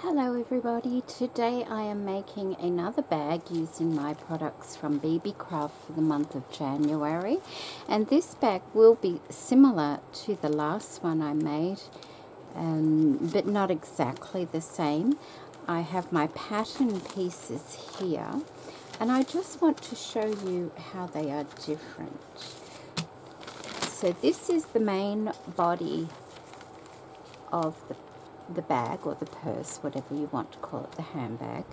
Hello everybody, today I am making another bag using my products from Beebeecraft for the month of January, and this bag will be similar to the last one I made, but not exactly the same. I have my pattern pieces here and I just want to show you how they are different. So this is the main body of the bag or the purse, whatever you want to call it, the handbag.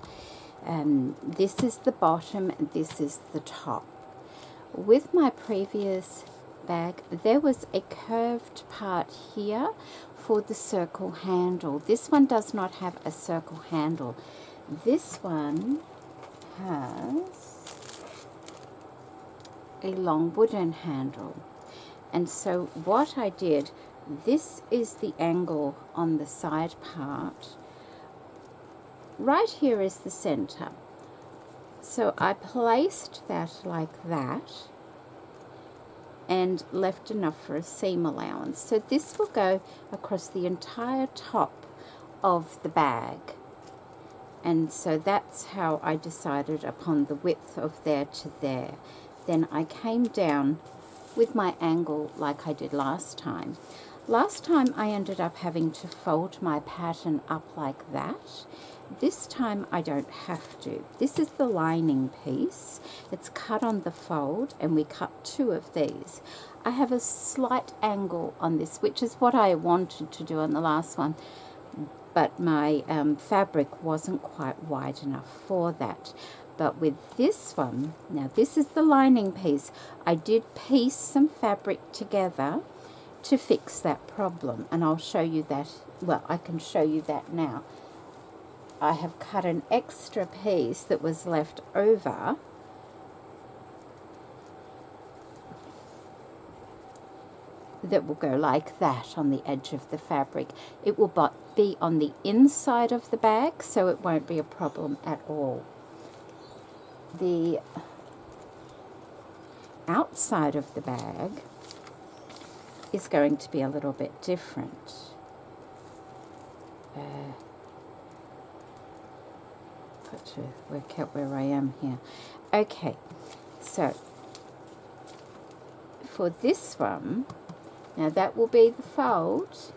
This is the bottom and this is the top. With my previous bag, there was a curved part here for the circle handle. This one does not have a circle handle. This one has a long wooden handle. And so what I did, this is the angle on the side part. Right here is the center. So I placed that like that and left enough for a seam allowance. So this will go across the entire top of the bag. And so that's how I decided upon the width of there to there. Then I came down with my angle like I did last time. Last time I ended up having to fold my pattern up like that. This time I don't have to. This is the lining piece. It's cut on the fold and we cut two of these. I have a slight angle on this, which is what I wanted to do on the last one, but my fabric wasn't quite wide enough for that. But with this one, now this is the lining piece. I did piece some fabric together to fix that problem, and I'll show you that. Well, I can show you that now. I have cut an extra piece that was left over that will go like that on the edge of the fabric. It will be on the inside of the bag, so it won't be a problem at all. The outside of the bag is going to be a little bit different. Got to work out where I am here. Okay, so for this one, now that will be the fold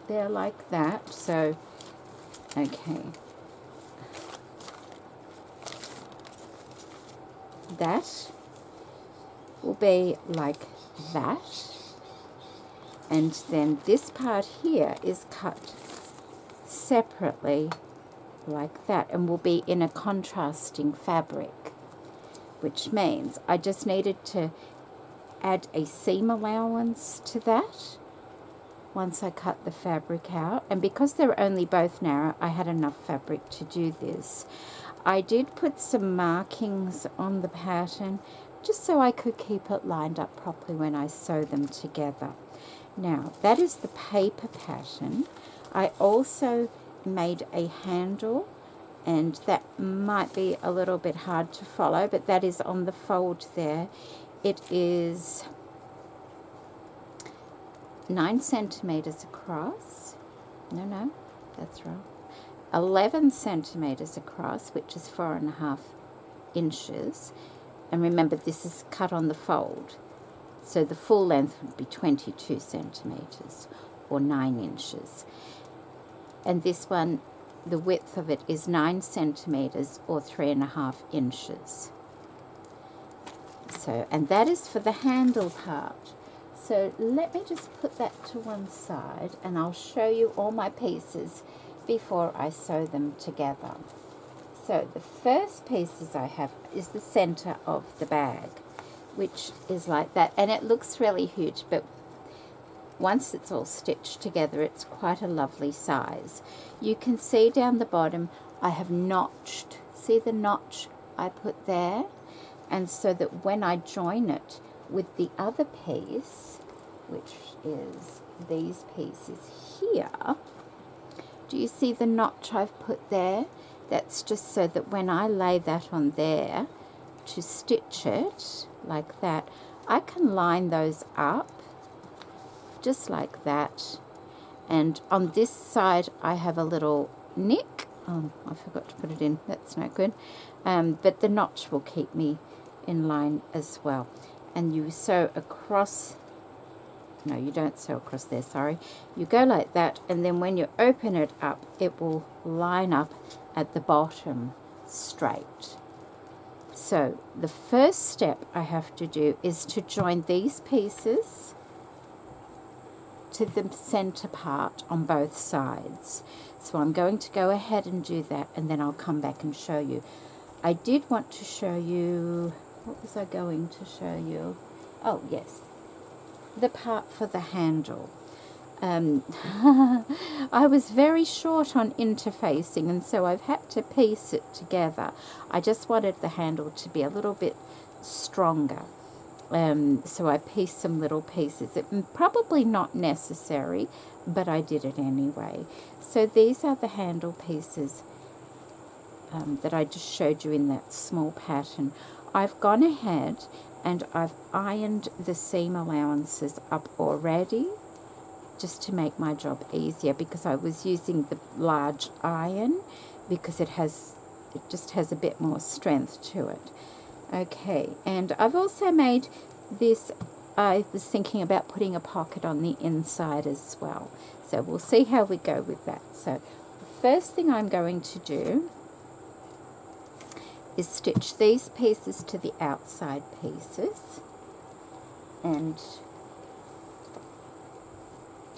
there like that. So, okay. That will be like that. And then this part here is cut separately like that and will be in a contrasting fabric, which means I just needed to add a seam allowance to that once I cut the fabric out. And because they're only both narrow, I had enough fabric to do this. I did put some markings on the pattern just so I could keep it lined up properly when I sew them together. Now, that is the paper pattern. I also made a handle, and that might be a little bit hard to follow, but that is on the fold there. It is 9 centimeters across. No, that's wrong. 11 centimeters across, which is 4.5 inches. And remember, this is cut on the fold. So the full length would be 22 centimeters or 9 inches. And this one, the width of it is 9 centimeters or 3.5 inches. So, and that is for the handle part. So let me just put that to one side and I'll show you all my pieces before I sew them together. So the first pieces I have is the center of the bag, which is like that, and it looks really huge, but once it's all stitched together, it's quite a lovely size. You can see down the bottom I have notched, see the notch I put there? And so that when I join it with the other piece, which is these pieces here, do you see the notch I've put there? That's just so that when I lay that on there to stitch it like that, I can line those up just like that. And on this side I have a little nick I forgot to put it in. That's no good. But the notch will keep me in line as well. And you sew across. No, you don't sew across there, sorry. You go like that, and then when you open it up, it will line up at the bottom straight. So the first step I have to do is to join these pieces to the center part on both sides. So I'm going to go ahead and do that, and then I'll come back and show you. I did want to show you, what was I going to show you? Oh, yes, the part for the handle. I was very short on interfacing, and so I've had to piece it together. I just wanted the handle to be a little bit stronger. So I pieced some little pieces. It probably not necessary, but I did it anyway. So these are the handle pieces that I just showed you in that small pattern. I've gone ahead and I've ironed the seam allowances up already, just to make my job easier, because I was using the large iron because it just has a bit more strength to it. Okay, and I've also made this, I was thinking about putting a pocket on the inside as well. So we'll see how we go with that. So the first thing I'm going to do is stitch these pieces to the outside pieces, and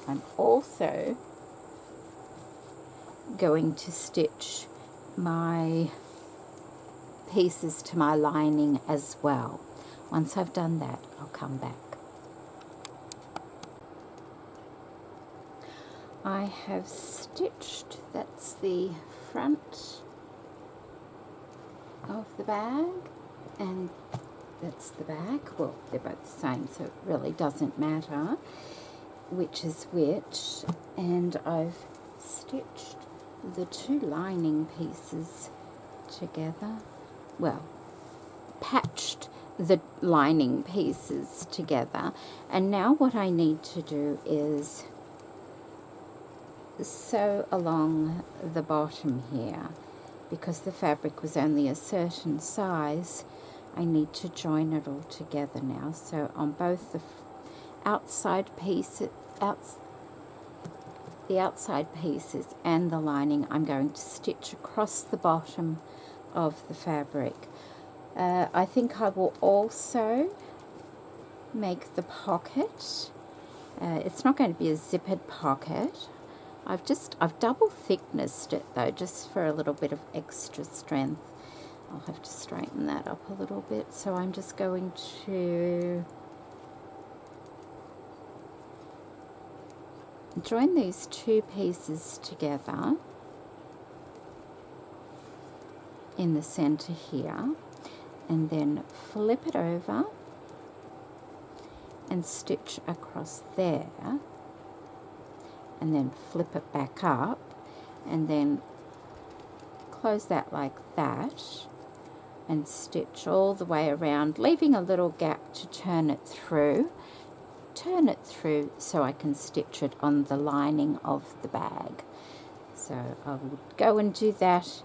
I'm also going to stitch my pieces to my lining as well. Once I've done that, I'll come back. I have stitched, that's the front of the bag, and that's the back. Well, they're both the same, so it really doesn't matter which is which. And I've stitched the two lining pieces together. Well, patched the lining pieces together, and now what I need to do is sew along the bottom here. Because the fabric was only a certain size, I need to join it all together now. So on both the outside pieces, the outside pieces and the lining, I'm going to stitch across the bottom of the fabric. I think I will also make the pocket. It's not going to be a zippered pocket. I've double thicknessed it though, just for a little bit of extra strength. I'll have to straighten that up a little bit. So I'm just going to join these two pieces together in the center here, and then flip it over and stitch across there, and then flip it back up, and then close that like that, and stitch all the way around, leaving a little gap to turn it through so I can stitch it on the lining of the bag. So I will go and do that,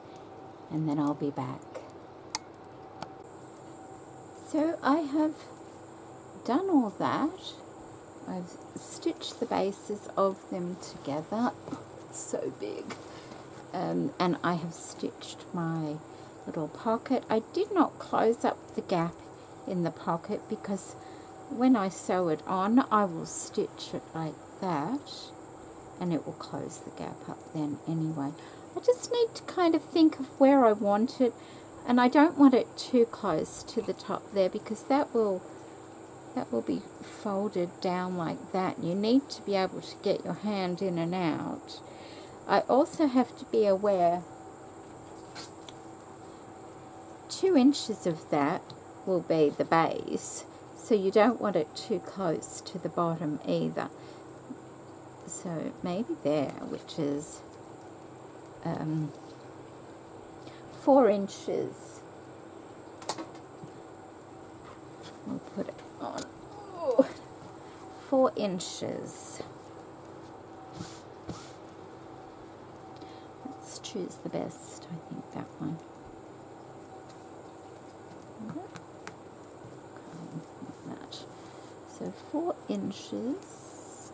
and then I'll be back. So I have done all that. I've stitched the bases of them together. It's so big. And I have stitched my little pocket. I did not close up the gap in the pocket because when I sew it on, I will stitch it like that, and it will close the gap up then anyway. I just need to kind of think of where I want it, and I don't want it too close to the top there because that will be folded down like that. You need to be able to get your hand in and out. I also have to be aware 2 inches of that will be the base, so you don't want it too close to the bottom either. So maybe there, which is 4 inches. We'll put it on. Ooh, 4 inches. Let's Let's choose the best. I think that one. That. So 4 inches.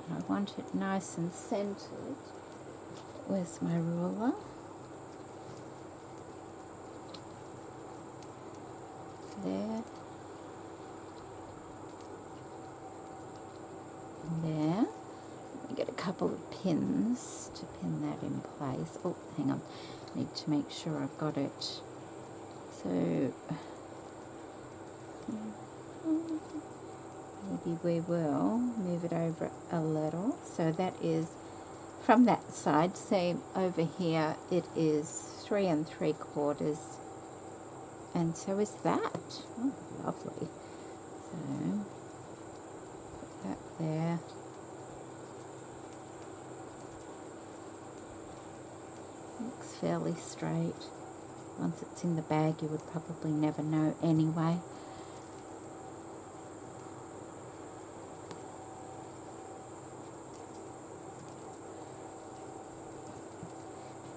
I want it nice and centered. Where's my ruler? There. There. Let me get a couple of pins to pin that in place. Oh, hang on. I need to make sure I've got it. So maybe we will move it over a little. So that is from that side. Say over here it is 3 3/4, and so is that. Oh, lovely. So put that there. Looks fairly straight. Once it's in the bag, you would probably never know anyway.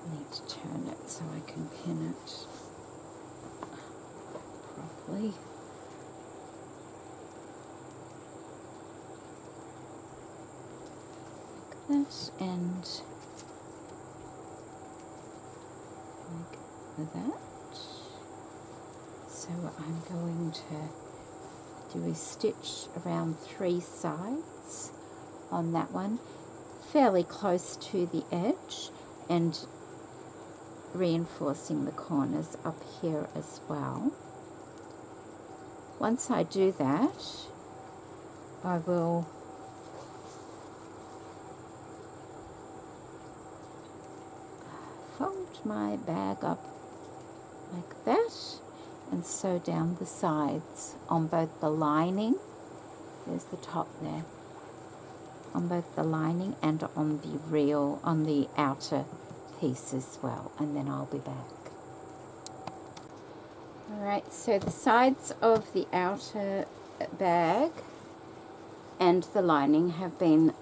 I need to turn it so I can pin it properly. Like that, and like that. So I'm going to do a stitch around 3 sides on that one, fairly close to the edge, and reinforcing the corners up here as well. Once I do that, I will fold my bag up like that and sew down the sides on both the lining, there's the top there, on both the lining and on the real, on the outer piece as well, and then I'll be back. Alright, so the sides of the outer bag and the lining have been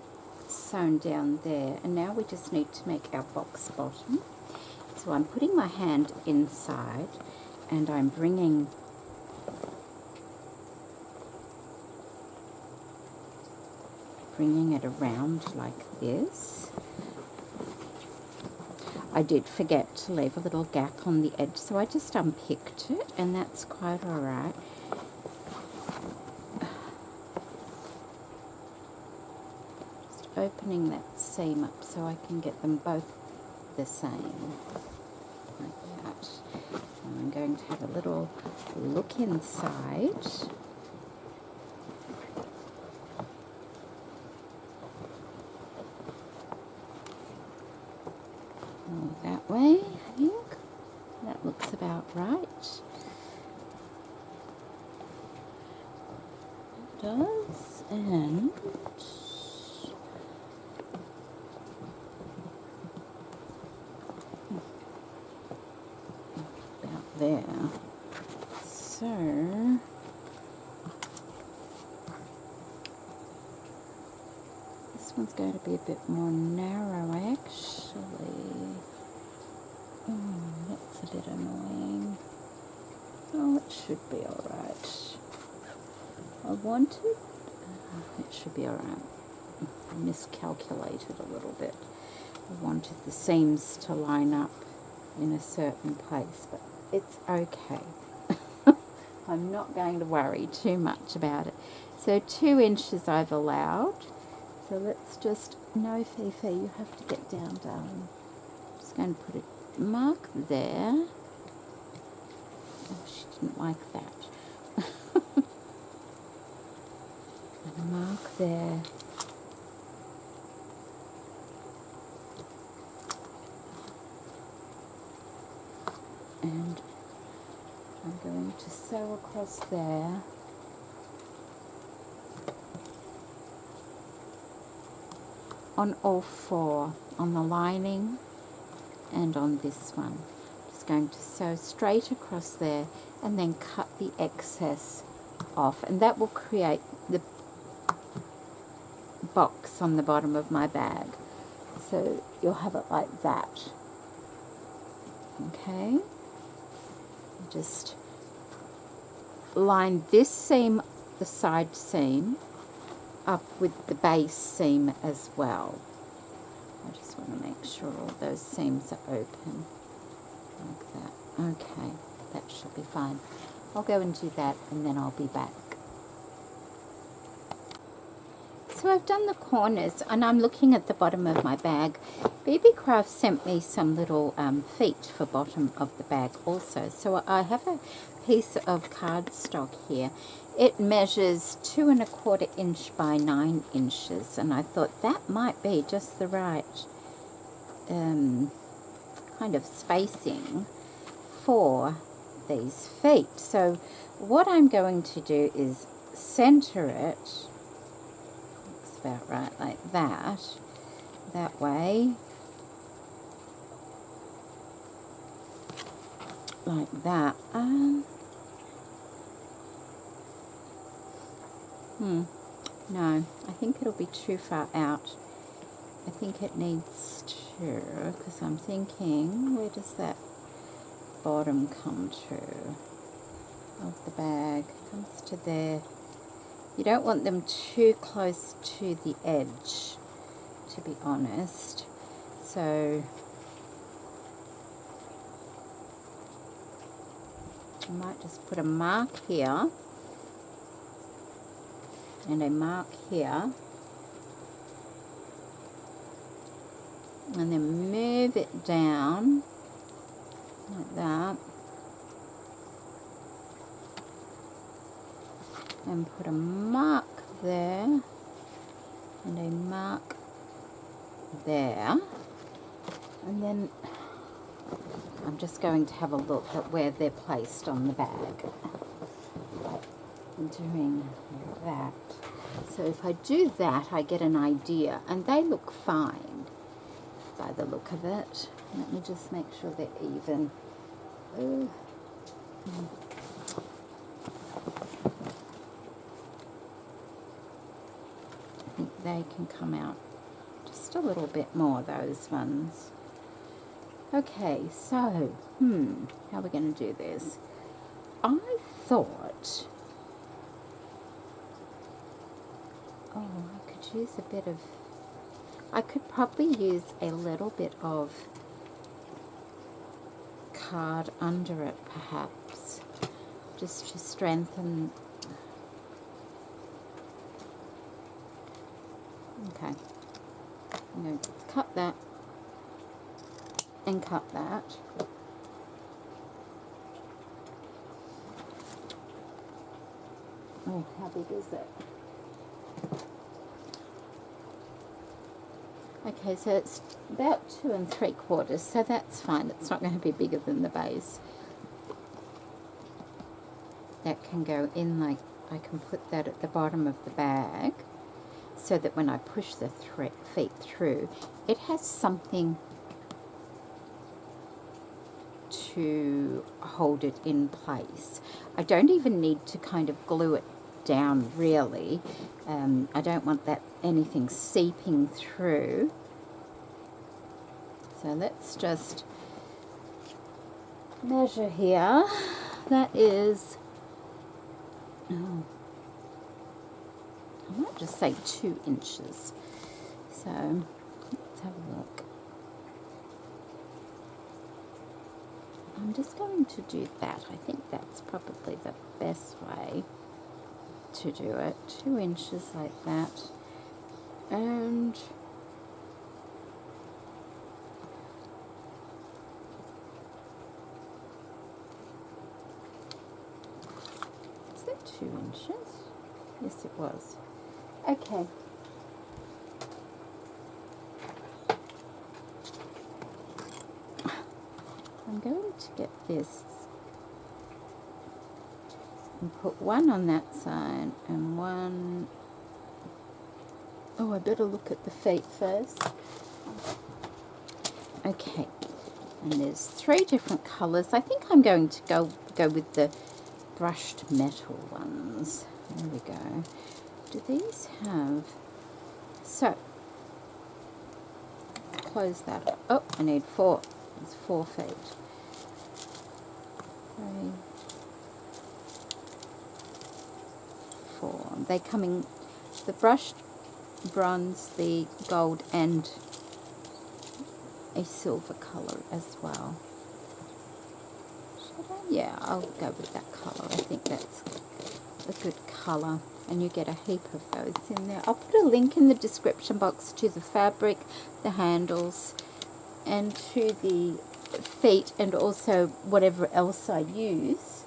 sewn down there, and now we just need to make our box bottom. So I'm putting my hand inside and I'm bringing it around like this. I did forget to leave a little gap on the edge, so I just unpicked it, and that's quite alright. Just opening that seam up so I can get them both the same, like that. And I'm going to have a little look inside. That way, I think. That looks about right. It does, and about there. So this one's going to be a bit more narrow, actually. That's a bit annoying. Oh, it should be alright. I wanted... it should be alright. I miscalculated a little bit. I wanted the seams to line up in a certain place, but it's okay. I'm not going to worry too much about it. So 2 inches I've allowed. So let's just... No, Fifi, you have to get down, darling. I'm just going to put it... mark there. Oh, she didn't like that. And mark there. And I'm going to sew across there. On all 4, on the lining and on this one. Just going to sew straight across there and then cut the excess off, and that will create the box on the bottom of my bag. So you'll have it like that. Okay, just line this seam, the side seam, up with the base seam as well. I just want to make sure all those seams are open like that. Okay, that should be fine. I'll go and do that and then I'll be back. So I've done the corners and I'm looking at the bottom of my bag. Beebeecraft sent me some little feet for bottom of the bag also. So I have a piece of cardstock here. It measures 2 1/4 inch by 9 inches, and I thought that might be just the right kind of spacing for these feet. So what I'm going to do is center it. Looks about right like that. That way. Like that. No, I think it'll be too far out. I think it needs to, because I'm thinking, where does that bottom come to of the bag? It comes to there. You don't want them too close to the edge, to be honest. So I might just put a mark here and a mark here, and then move it down like that, and put a mark there and a mark there, and then I'm just going to have a look at where they're placed on the bag. Doing that. So if I do that, I get an idea, and they look fine by the look of it. Let me just make sure they're even. I think they can come out just a little bit more, those ones. Okay, so, how are we going to do this? I thought, I could use a bit of, I could probably use a little bit of card under it, perhaps, just to strengthen. Okay, I'm going to cut that and cut that. Oh, how big is it? Okay, so it's about 2 3/4, so that's fine. It's not going to be bigger than the base. That can go in, like, I can put that at the bottom of the bag so that when I push the feet through, it has something to hold it in place. I don't even need to kind of glue it down, really. I don't want that anything seeping through. So let's just measure here. That is, I might just say 2 inches. So let's have a look. I'm just going to do that. I think that's probably the best way to do it. 2 inches like that. And is that 2 inches? Yes, it was. Okay. I'm going to get this and put one on that side and one. Oh, I better look at the feet first. Okay, and there's 3 different colours. I think I'm going to go with the brushed metal ones. There we go. Do these have, so close that up. Oh, I need 4. It's 4 feet. 3, 4. They come in the brushed bronze, the gold, and a silver colour as well. Should I? Yeah, I'll go with that colour. I think that's a good colour, and you get a heap of those in there. I'll put a link in the description box to the fabric, the handles, and to the feet, and also whatever else I use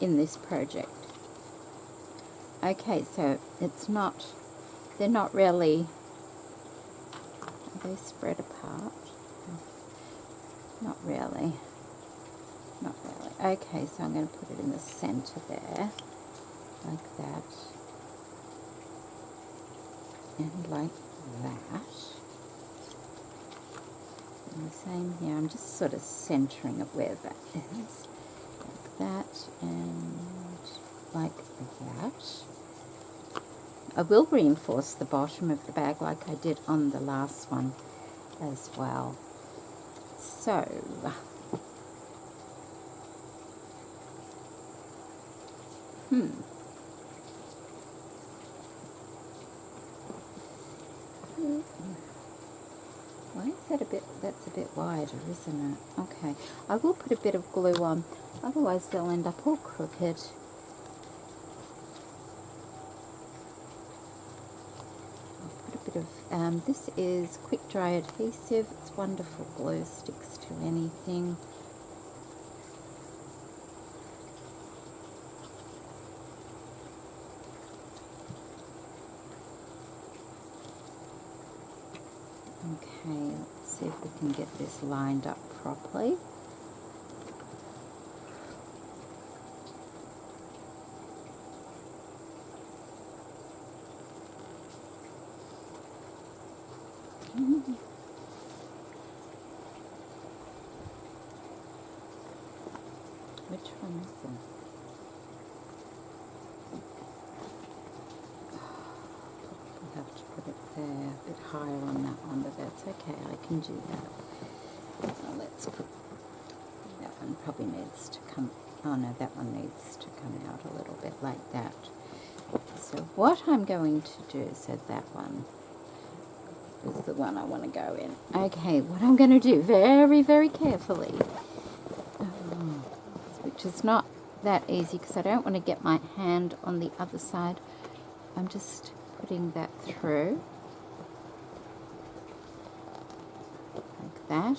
in this project. Okay, so it's not, they're not really, are they spread apart? Not really. Not really. Okay, so I'm going to put it in the center there, like that, and like that. And the same here, I'm just sort of centering it where that is, like that, and like that. I will reinforce the bottom of the bag like I did on the last one as well. So, why is that a bit, that's a bit wider, isn't it? Okay, I will put a bit of glue on, otherwise they'll end up all crooked. This is quick dry adhesive. It's wonderful glue, sticks to anything. Okay, let's see if we can get this lined up properly. Which one is it? I'll have to put it there, a bit higher on that one, but that's okay, I can do that. So let's put, that one probably needs to come, oh no, that one needs to come out a little bit like that. So what I'm going to do, so that one is the one I want to go in. Okay, what I'm going to do, very, very carefully, which is not that easy because I don't want to get my hand on the other side. I'm just putting that through like that,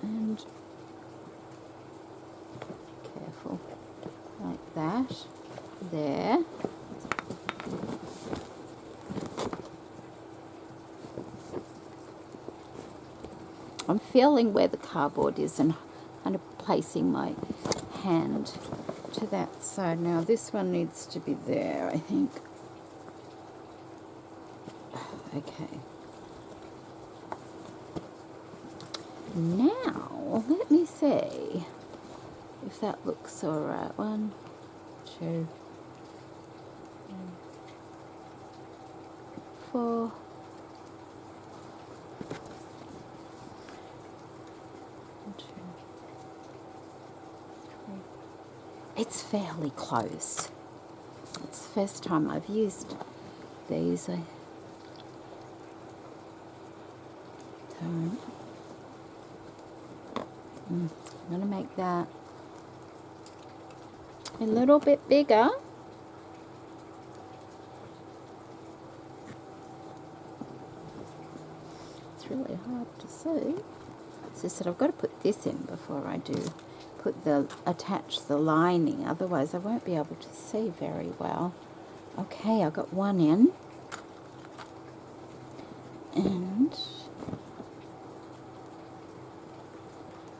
and careful, like that, there. I'm feeling where the cardboard is and kind of placing my hand to that side. Now this one needs to be there, I think. Okay. Now, let me see if that looks all right. 1, 2, 3, 4. It's fairly close. It's the first time I've used these. I'm going to make that a little bit bigger. It's really hard to see. It's just that I've got to put this in before I do attach the lining, otherwise I won't be able to see very well. Okay, I got one in, and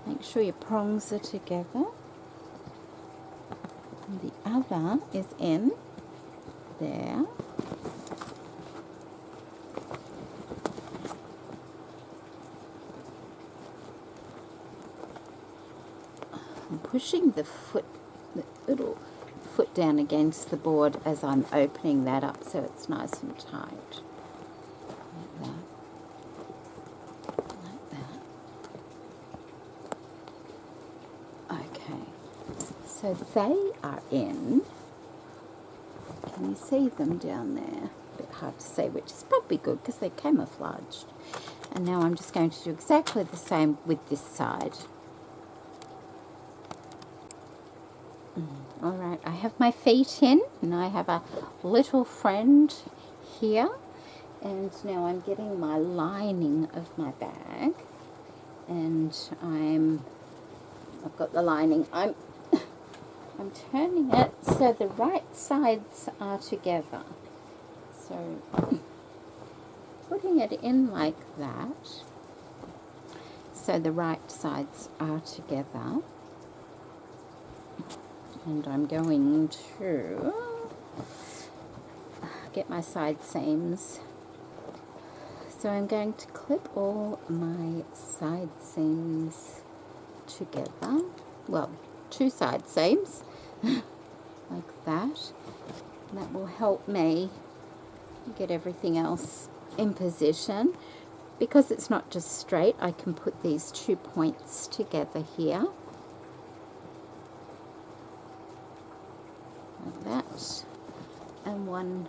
make sure your prongs are together, and the other is in there. Pushing the little foot down against the board as I'm opening that up so it's nice and tight. Like So they are in. Can you see them down there? A bit hard to see, which is probably good because they're camouflaged. And now I'm just going to do exactly the same with this side. Alright, I have my feet in, and I have a little friend here. And now I'm getting my lining of my bag. And I've got the lining. I'm turning it so the right sides are together. So putting it in like that, so the right sides are together. And I'm going to get my side seams. So I'm going to clip all my side seams together. Well, 2 side seams like that. And that will help me get everything else in position. Because it's not just straight, I can put these 2 points together here. Like that. And one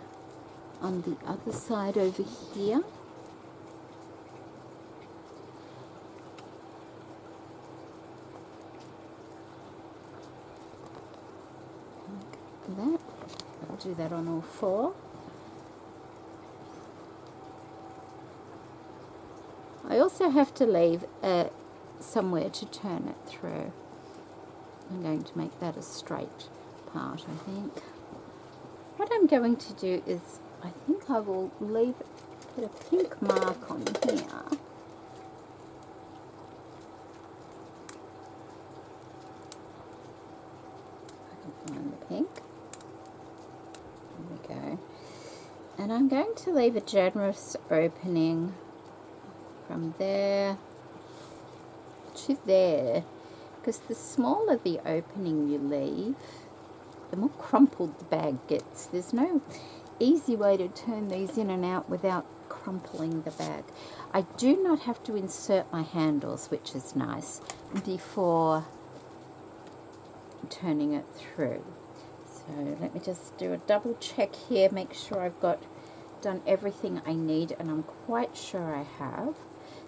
on the other side over here. That. I'll do that on all 4. I also have to leave somewhere to turn it through. I'm going to make that a straight part, I think. What I'm going to do is, I think I will put a pink mark on here. I can find the pink. There we go. And I'm going to leave a generous opening from there to there, because the smaller the opening you leave, the more crumpled the bag gets. There's no easy way to turn these in and out without crumpling the bag. I do not have to insert my handles, which is nice, before turning it through. So let me just do a double check here, make sure I've done everything I need, and I'm quite sure I have.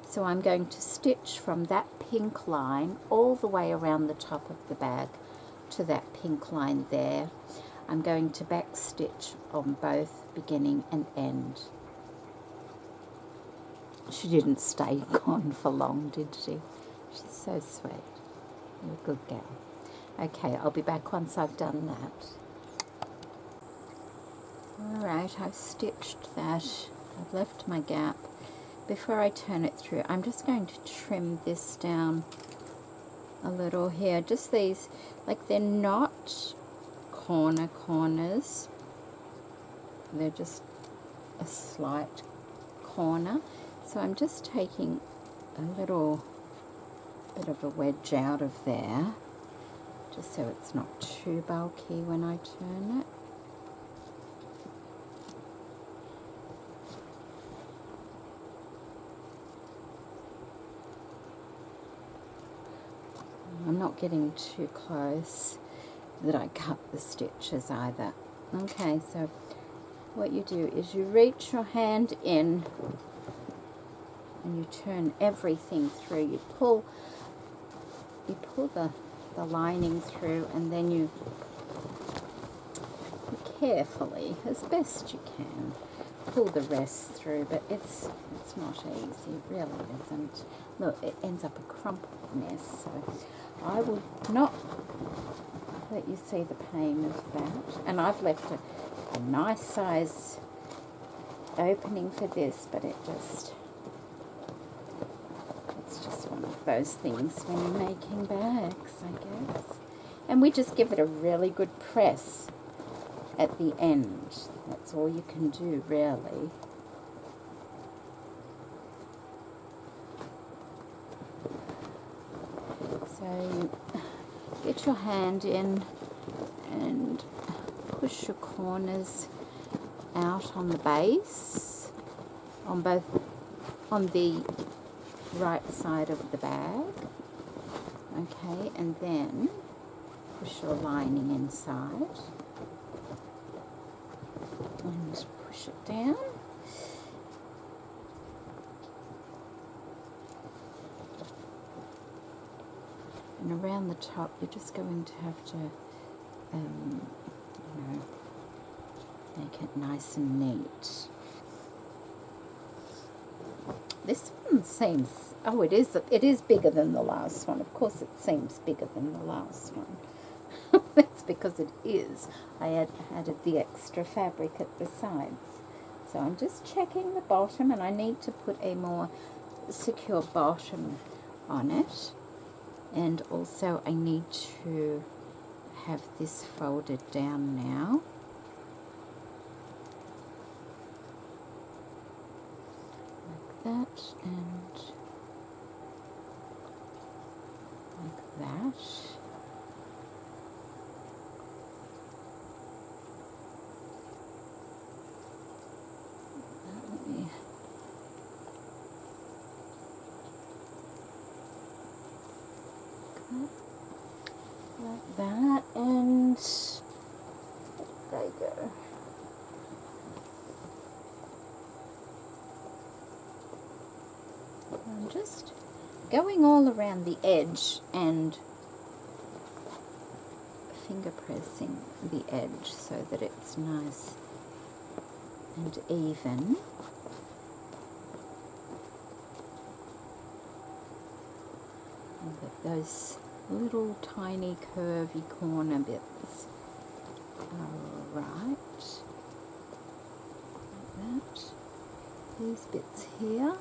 So I'm going to stitch from that pink line all the way around the top of the bag to that pink line there. I'm going to back stitch on both beginning and end. She didn't stay gone for long, did she? She's so sweet. You're a good gal. Okay, I'll be back once I've done that. Alright, I've stitched that. I've left my gap. Before I turn it through, I'm just going to trim this down a little here. Just these, like, they're not corners. They're just a slight corner. So I'm just taking a little bit of a wedge out of there, just so it's not too bulky when I turn it. I'm not getting too close that I cut the stitches either. Okay, so what you do is you reach your hand in and you turn everything through. You pull the lining through, and then you carefully, as best you can, pull the rest through, but it's not easy, it really isn't. Look, it ends up a crumpled mess, so I will not let you see the pain of that. And I've left a nice size opening for this, but it's just one of those things when you're making bags, I guess. And we just give it a really good press at the end. That's all you can do, really. So get your hand in and push your corners out on the base, on the right side of the bag. Okay, and then push your lining inside and push it down. And around the top, you're just going to have to, you know, make it nice and neat. This one seems, oh, it is bigger than the last one. Of course it seems bigger than the last one. That's because it is. I added the extra fabric at the sides. So I'm just checking the bottom, and I need to put a more secure bottom on it. And also I need to have this folded down now. That and like that. Like that, and there you go. I'm just going all around the edge and finger pressing the edge so that it's nice and even. And that those little tiny curvy corner bits are right. Like that. These bits here.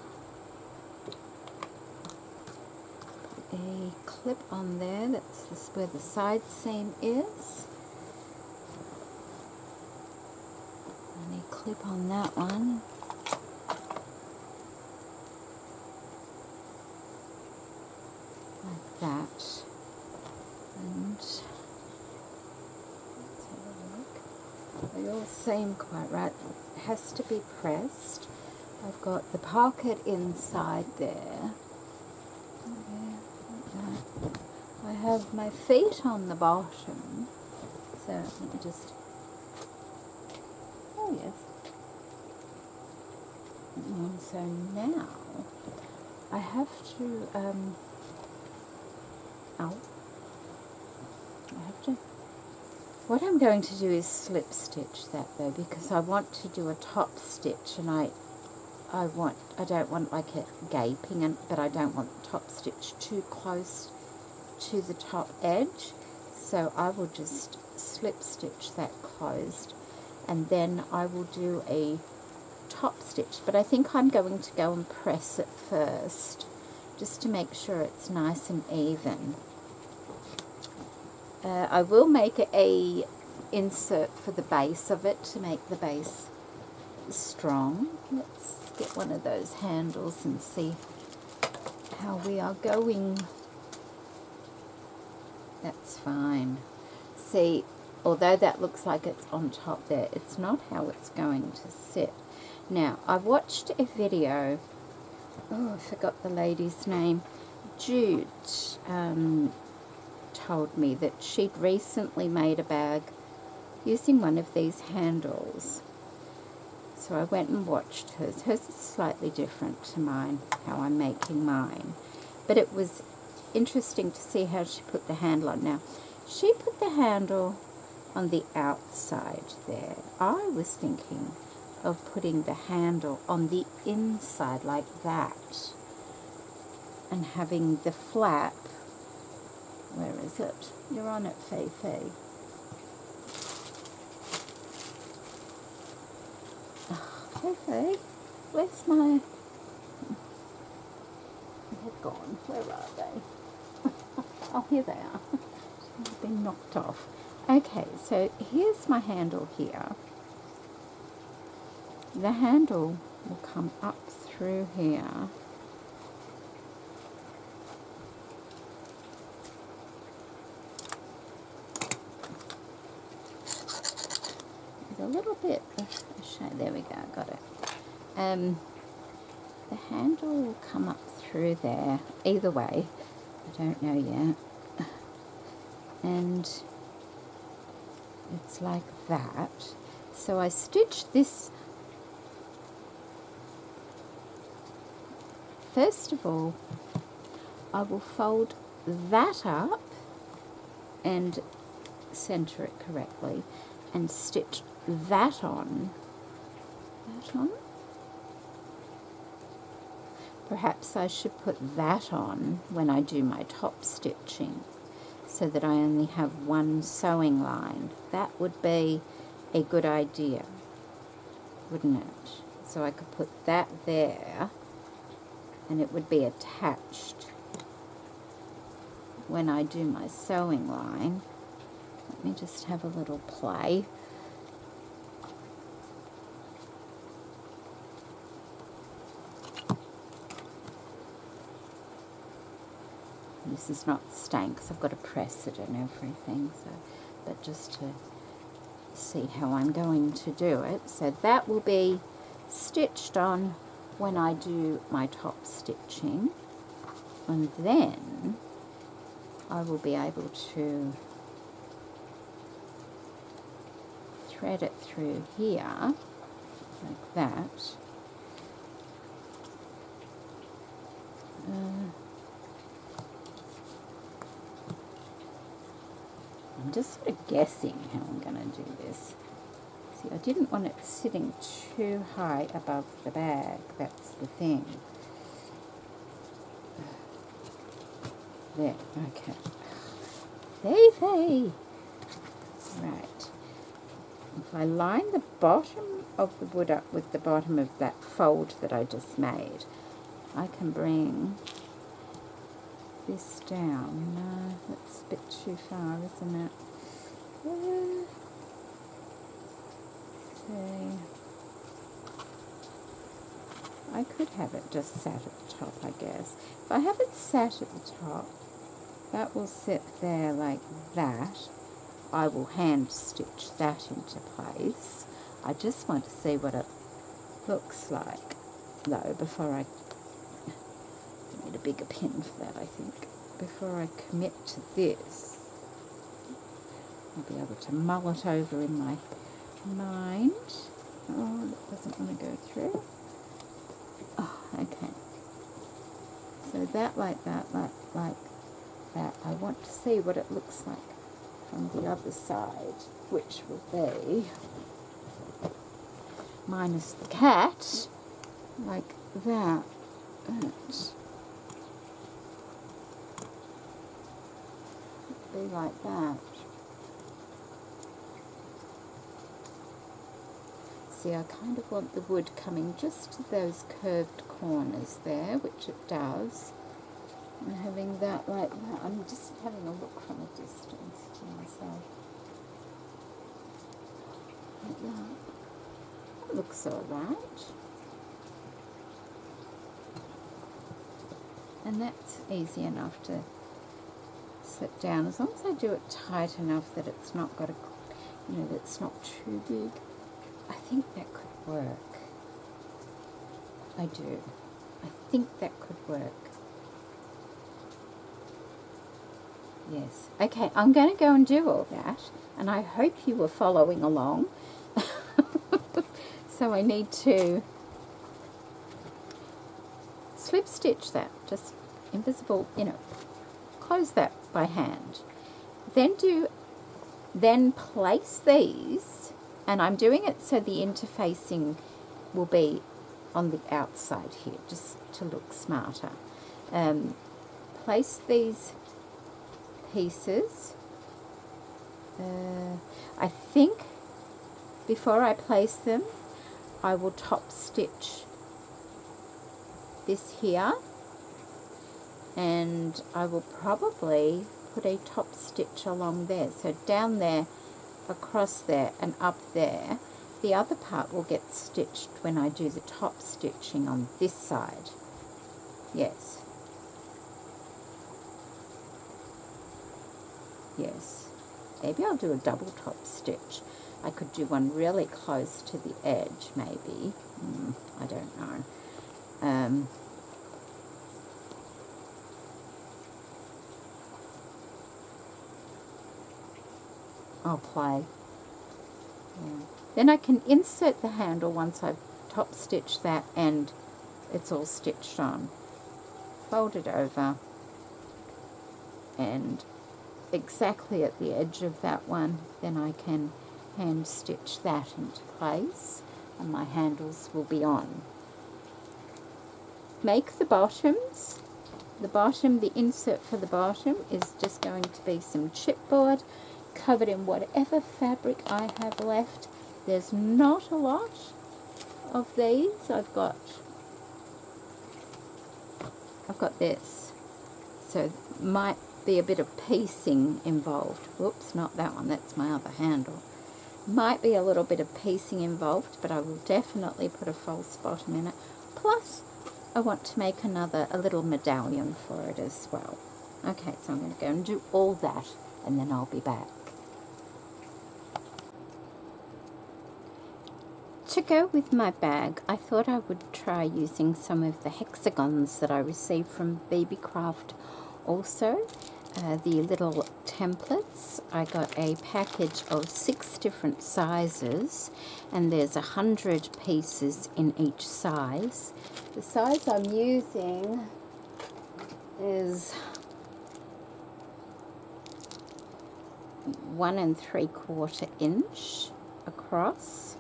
A clip on there, that's where the side seam is, and a clip on that one, like that, and let's have a look. They all seem quite right. It has to be pressed. I've got the pocket inside there. I have my feet on the bottom, so let me just, oh yes, and so now I have to, what I'm going to do is slip stitch that though, because I want to do a top stitch, and I don't want like it gaping, but I don't want the top stitch too close to the top edge, so I will just slip stitch that closed, and then I will do a top stitch, but I think I'm going to go and press it first just to make sure it's nice and even. I will make a insert for the base of it to make the base strong. Let's get one of those handles and see how we are going. That's fine. See, although that looks like it's on top there, it's not how it's going to sit. Now, I watched a video, oh, I forgot the lady's name. Jude told me that she'd recently made a bag using one of these handles. So I went and watched hers. Hers is slightly different to mine, how I'm making mine. But it was interesting to see how she put the handle on. Now, she put the handle on the outside there. I was thinking of putting the handle on the inside like that, and having the flap, where is it? You're on it, Fifi. Oh, Fifi, where's my... They're gone. Where are they? Oh, here they are. They've been knocked off. Okay, so here's my handle here. The handle will come up through here. There's a little bit of a shade. There we go, got it. The handle will come up through there. Either way, I don't know yet. and it's like that. So I stitch this. First of all, I will fold that up and center it correctly and stitch that on. Perhaps I should put that on when I do my top stitching so that I only have one sewing line. That would be a good idea, wouldn't it? So I could put that there and it would be attached when I do my sewing line. Let me just have a little play. This is not staying because I've got to press it and everything, so, but just to see how I'm going to do it. So that will be stitched on when I do my top stitching, and then I will be able to thread it through here like that. I'm just sort of guessing how I'm going to do this. See, I didn't want it sitting too high above the bag, that's the thing. There, okay. There. Right. If I line the bottom of the wood up with the bottom of that fold that I just made, I can bring this down. No, that's a bit too far, isn't it? Okay. I could have it just sat at the top, I guess. If I have it sat at the top, that will sit there like that. I will hand stitch that into place. I just want to see what it looks like, though, before I need a bigger pin for that, I think. Before I commit to this, I'll be able to mull it over in my mind. Oh, that doesn't want to go through. Oh, okay. So that, like that, like that. I want to see what it looks like from the other side, which will be, minus the cat, like that. Be like that. See, I kind of want the wood coming just to those curved corners there, which it does. And having that like that. I'm just having a look from a distance to myself. Like that. That looks alright. And that's easy enough to sit down, as long as I do it tight enough that it's not got a, you know, that's not too big. I think that could work. I do. I think that could work. Yes. Okay, I'm going to go and do all that, and I hope you were following along. So I need to slip stitch that, just invisible, you know, close that by hand. Then place these, and I'm doing it so the interfacing will be on the outside here, just to look smarter. Place these pieces. I think before I place them, I will top stitch this here, and I will probably put a top stitch along there. So down there, across there, and up there. The other part will get stitched when I do the top stitching on this side. Yes. Yes. Maybe I'll do a double top stitch. I could do one really close to the edge, maybe. I don't know. I'll play. Yeah. Then I can insert the handle once I've top stitched that and it's all stitched on. Fold it over and exactly at the edge of that one, then I can hand stitch that into place and my handles will be on. Make the bottoms. The insert for the bottom is just going to be some chipboard covered in whatever fabric I have left. There's not a lot of these. I've got this, so might be a bit of piecing involved. Whoops, not that one, that's my other handle. Might be a little bit of piecing involved, but I will definitely put a false bottom in it. Plus, I want to make a little medallion for it as well. Okay, so I'm going to go and do all that, and then I'll be back. To go with my bag, I thought I would try using some of the hexagons that I received from Beebeecraft also. The little templates. I got a package of 6 different sizes, and there's 100 pieces in each size. The size I'm using is 1 3/4 inch across.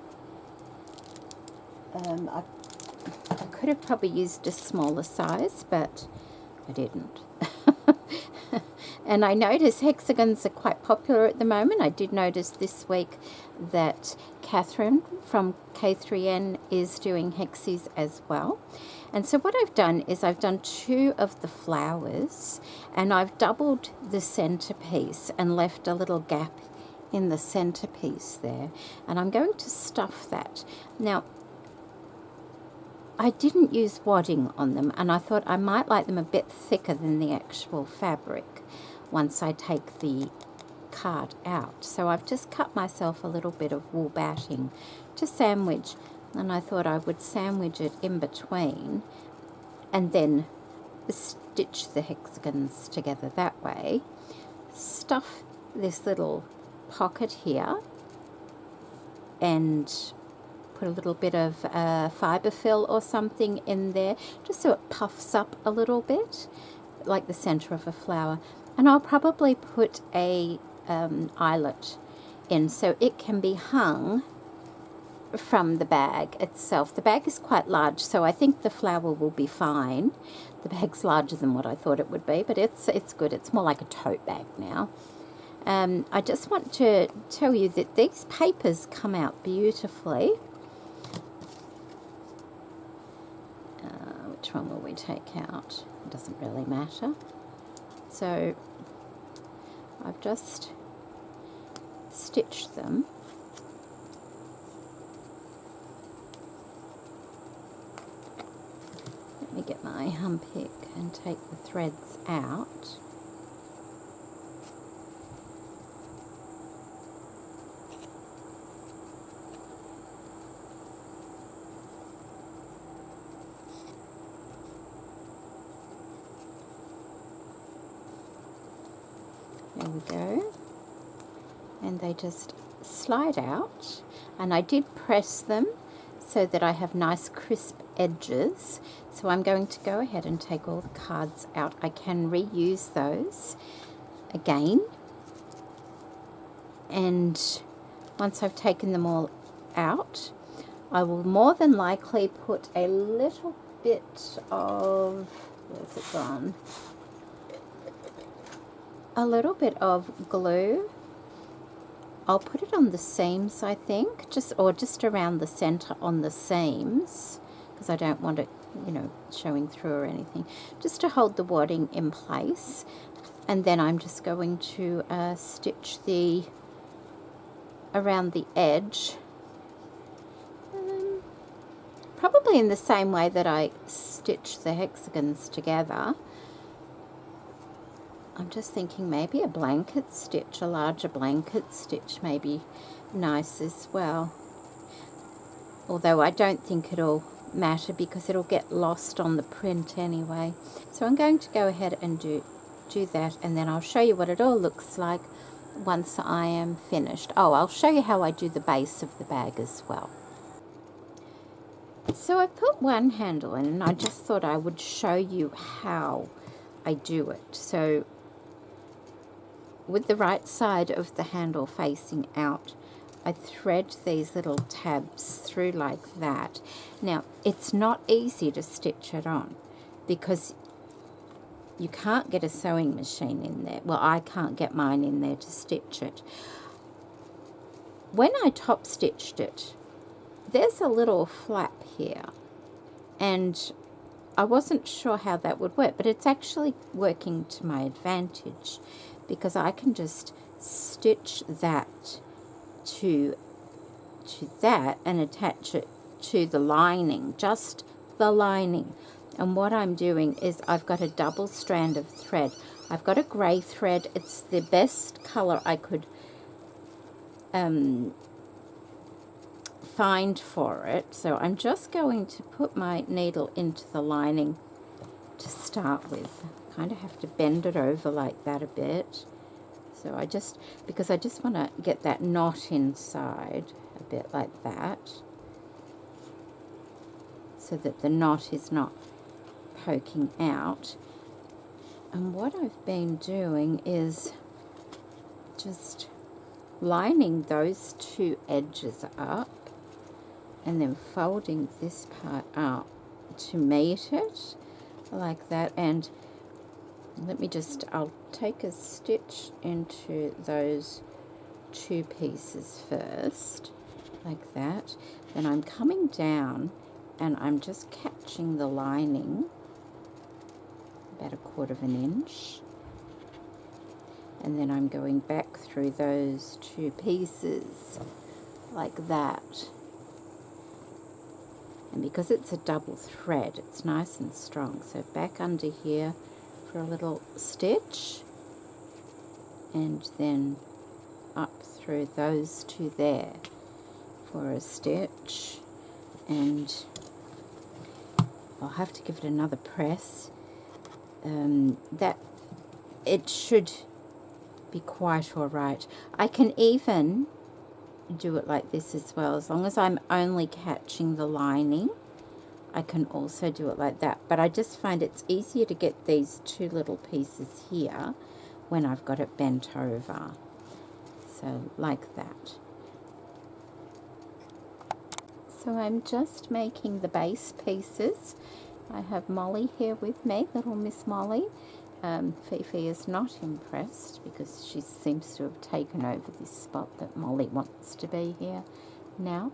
I could have probably used a smaller size, but I didn't. And I notice hexagons are quite popular at the moment. I did notice this week that Catherine from K3N is doing hexies as well. And so what I've done is I've done 2 of the flowers, and I've doubled the centerpiece and left a little gap in the centerpiece there. And I'm going to stuff that. Now, I didn't use wadding on them, and I thought I might like them a bit thicker than the actual fabric once I take the card out. So I've just cut myself a little bit of wool batting to sandwich, and I thought I would sandwich it in between and then stitch the hexagons together that way. Stuff this little pocket here and put a little bit of fibre fill or something in there, just so it puffs up a little bit, like the centre of a flower. And I'll probably put a eyelet in so it can be hung from the bag itself. The bag is quite large, so I think the flower will be fine. The bag's larger than what I thought it would be, but it's good. It's more like a tote bag now. I just want to tell you that these papers come out beautifully. Which one will we take out? It doesn't really matter. So I've just stitched them. Let me get my pick and take the threads out. There we go, and they just slide out, and I did press them so that I have nice crisp edges. So I'm going to go ahead and take all the cards out. I can reuse those again, and once I've taken them all out, I will more than likely put a little bit of, where's it gone? A little bit of glue. I'll put it on the seams, I think, just around the center on the seams, because I don't want it, showing through or anything, just to hold the wadding in place. And then I'm just going to stitch around the edge, probably in the same way that I stitched the hexagons together. I'm just thinking maybe a blanket stitch, a larger blanket stitch may be nice as well. Although I don't think it'll matter because it'll get lost on the print anyway. So I'm going to go ahead and do that, and then I'll show you what it all looks like once I am finished. Oh, I'll show you how I do the base of the bag as well. So I put one handle in, and I just thought I would show you how I do it. So with the right side of the handle facing out, I thread these little tabs through like that. Now, it's not easy to stitch it on because you can't get a sewing machine in there. Well, I can't get mine in there to stitch it. When I top stitched it, there's a little flap here, and I wasn't sure how that would work, but it's actually working to my advantage because I can just stitch that to that and attach it to the lining, just the lining. And what I'm doing is I've got a double strand of thread. I've got a grey thread. It's the best colour I could find for it. So I'm just going to put my needle into the lining to start with. Kind of have to bend it over like that a bit. So because I just want to get that knot inside a bit like that, so that the knot is not poking out. And what I've been doing is just lining those two edges up and then folding this part out to meet it like that. And I'll take a stitch into those two pieces first, like that. Then I'm coming down and I'm just catching the lining about 1/4 inch. And then I'm going back through those two pieces like that. And because it's a double thread, it's nice and strong. So back under here for a little stitch, and then up through those two there for a stitch. And I'll have to give it another press. That it should be quite all right. I can even do it like this as well. As long as I'm only catching the lining, I can also do it like that. But I just find it's easier to get these two little pieces here when I've got it bent over. So like that. So I'm just making the base pieces. I have Molly here with me, little Miss Molly. Fifi is not impressed because she seems to have taken over this spot that Molly wants to be here now.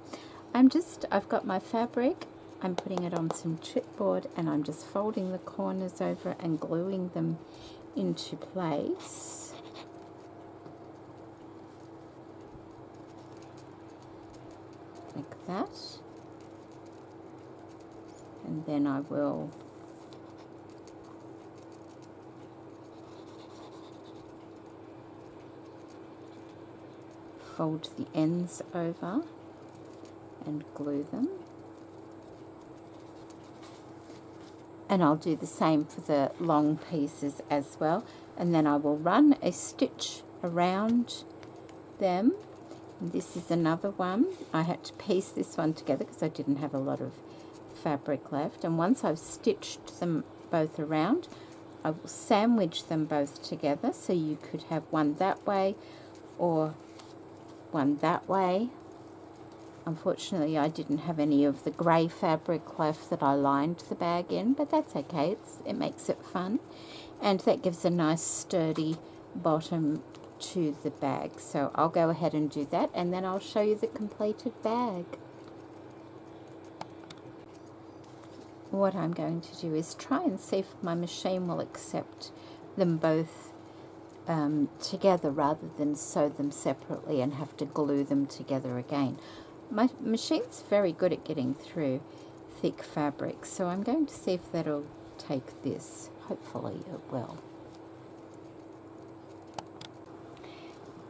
I've got my fabric, I'm putting it on some chipboard, and I'm just folding the corners over and gluing them into place. Like that. And then I will fold the ends over and glue them. And I'll do the same for the long pieces as well. And then I will run a stitch around them. And this is another one. I had to piece this one together because I didn't have a lot of fabric left. And once I've stitched them both around, I will sandwich them both together. So you could have one that way or one that way. Unfortunately, I didn't have any of the grey fabric left that I lined the bag in, but that's okay. It makes it fun, and that gives a nice sturdy bottom to the bag. So I'll go ahead and do that, and then I'll show you the completed bag. What I'm going to do is try and see if my machine will accept them both together rather than sew them separately and have to glue them together again. My machine's very good at getting through thick fabric, so I'm going to see if that'll take this. Hopefully it will.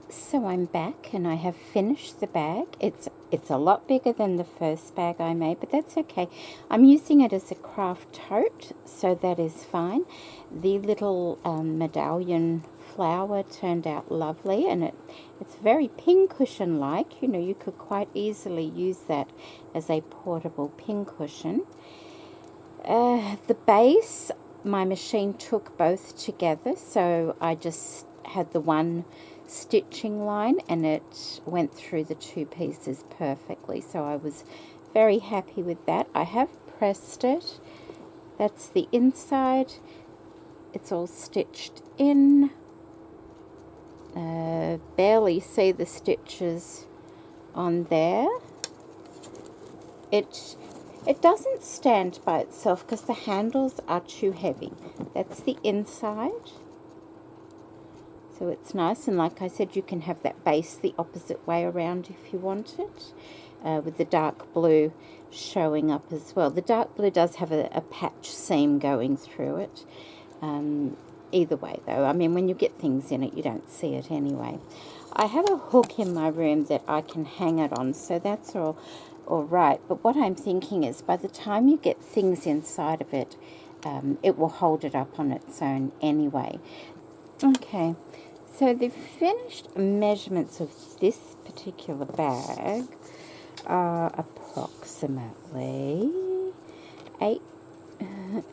So I'm back and I have finished the bag. It's It's a lot bigger than the first bag I made, but that's okay. I'm using it as a craft tote, so that is fine. The little medallion flower turned out lovely, and it's very pincushion-like. You know, you could quite easily use that as a portable pincushion. The base, my machine took both together, so I just had the one stitching line and it went through the two pieces perfectly, so I was very happy with that. I have pressed it. That's the inside. It's all stitched in. Barely see the stitches on there. It doesn't stand by itself because the handles are too heavy. That's the inside. So it's nice, and like I said, you can have that base the opposite way around if you want it, with the dark blue showing up as well. The dark blue does have a patch seam going through it. Either way though, I mean, when you get things in it, you don't see it anyway. I have a hook in my room that I can hang it on, so that's all right. But what I'm thinking is by the time you get things inside of it, it will hold it up on its own anyway. Okay. So the finished measurements of this particular bag are approximately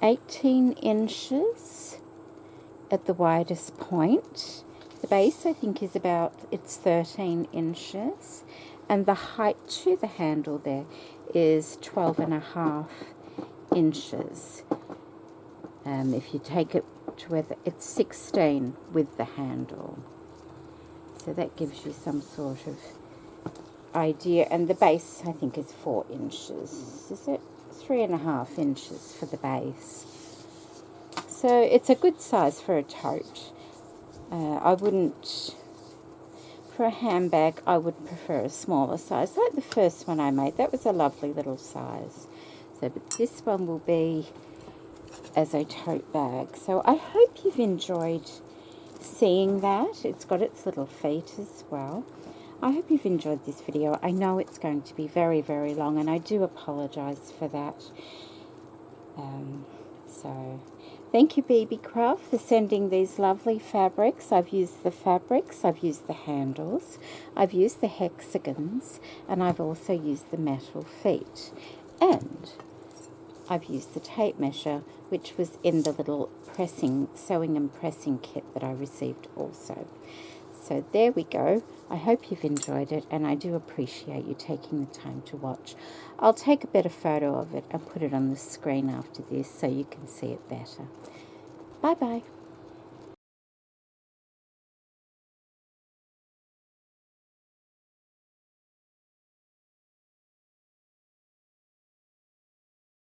18 inches at the widest point. The base, I think, is it's 13 inches. And the height to the handle there is 12.5 inches. If you take it to whether it's 16 with the handle, so that gives you some sort of idea. And the base, I think, is 4 inches. Is it 3.5 inches for the base? So it's a good size for a tote. I wouldn't, for a handbag, I would prefer a smaller size, like the first one I made. That was a lovely little size. So, but this one will be as a tote bag. So I hope you've enjoyed seeing that. It's got its little feet as well. I hope you've enjoyed this video. I know it's going to be very, very long, and I do apologise for that. So thank you, Beebeecraft, for sending these lovely fabrics. I've used the fabrics, I've used the handles, I've used the hexagons, and I've also used the metal feet. And I've used the tape measure, which was in the little sewing and pressing kit that I received also. So there we go. I hope you've enjoyed it, and I do appreciate you taking the time to watch. I'll take a better photo of it and put it on the screen after this so you can see it better. Bye-bye.